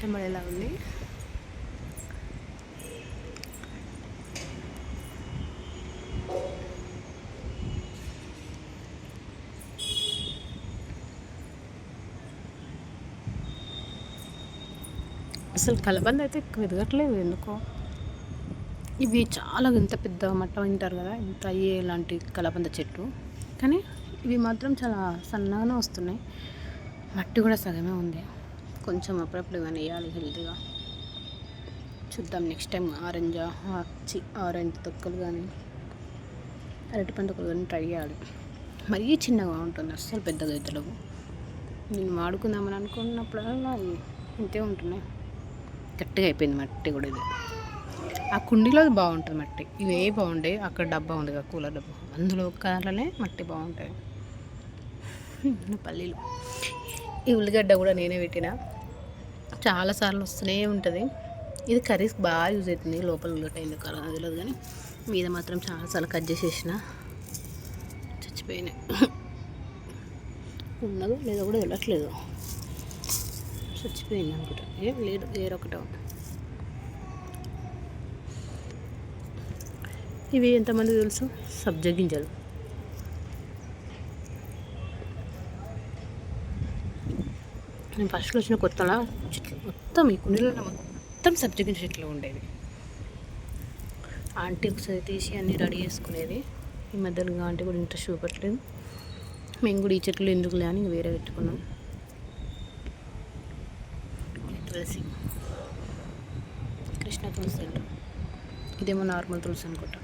వర్షం పడేలా ఉంది. అసలు కలబంద అయితే ఎక్కువ ఎదగట్లేదు ఎందుకో. ఇవి చాలా ఇంత పెద్ద మట్టం వింటారు కదా, ఇంత అయ్యే లాంటి కలబంద చెట్టు, కానీ ఇవి మాత్రం చాలా సన్నగానే వస్తున్నాయి. మట్టి కూడా సగమే ఉంది. కొంచెం అప్పుడప్పుడు ఇవన్నీ వేయాలి హెల్తీగా. చూద్దాం నెక్స్ట్ టైం ఆరెంజ్ తొక్కలు కానీ అరటిపండు తొక్కలు కానీ ట్రై చేయాలి. మరీ చిన్నగా ఉంటుంది, అస్సలు పెద్దగా అవుతలేవు. నేను వాడుకుందామని అనుకున్నప్పుడల్లా ఇంతే ఉంటున్నాయి. గట్టిగా అయిపోయింది మట్టి కూడా. ఇది ఆ కుండీలో బాగుంటుంది మట్టి, ఇవే బాగుంటాయి. అక్కడ డబ్బా ఉంది కదా, కూలర్ డబ్బా, అందులో కార్లనే మట్టి బాగుంటాయి. పల్లీలు, ఈ ఉల్లిగడ్డ కూడా నేనే పెట్టిన, చాలాసార్లు వస్తూనే ఉంటుంది. ఇది కర్రీస్ బాగా యూజ్ అవుతుంది. లోపల ఉల్లిగడ్డ ఎందుకు అలా తెలియదు, కానీ మీద మాత్రం చాలాసార్లు కట్ చేసేసిన చచ్చిపోయినాయి. ఉన్నదో లేదో కూడా వెళ్ళట్లేదు, చచ్చిపోయింది అనుకుంటా. ఏం లేదు, వేరొకటో. ఇవి ఎంతమంది తెలుసు, సబ్జా గింజలు. నేను ఫస్ట్లో వచ్చిన కొత్తలా చెట్లు మొత్తం ఈ కుండీలలో మొత్తం సబ్జా గింజ చెట్లు ఉండేవి. ఆంటీ ఒకసారి తీసి అన్నీ రెడీ చేసుకునేది. ఈ మధ్యలో ఆంటీ కూడా ఇంట్రెస్ట్ చూపట్లేదు. మేము కూడా ఈ చెట్లు ఎందుకులే అని వేరే పెట్టుకున్నాం. తులసి, కృష్ణ తులసి అంట, ఇదేమో నార్మల్ తులసి అనుకుంటా.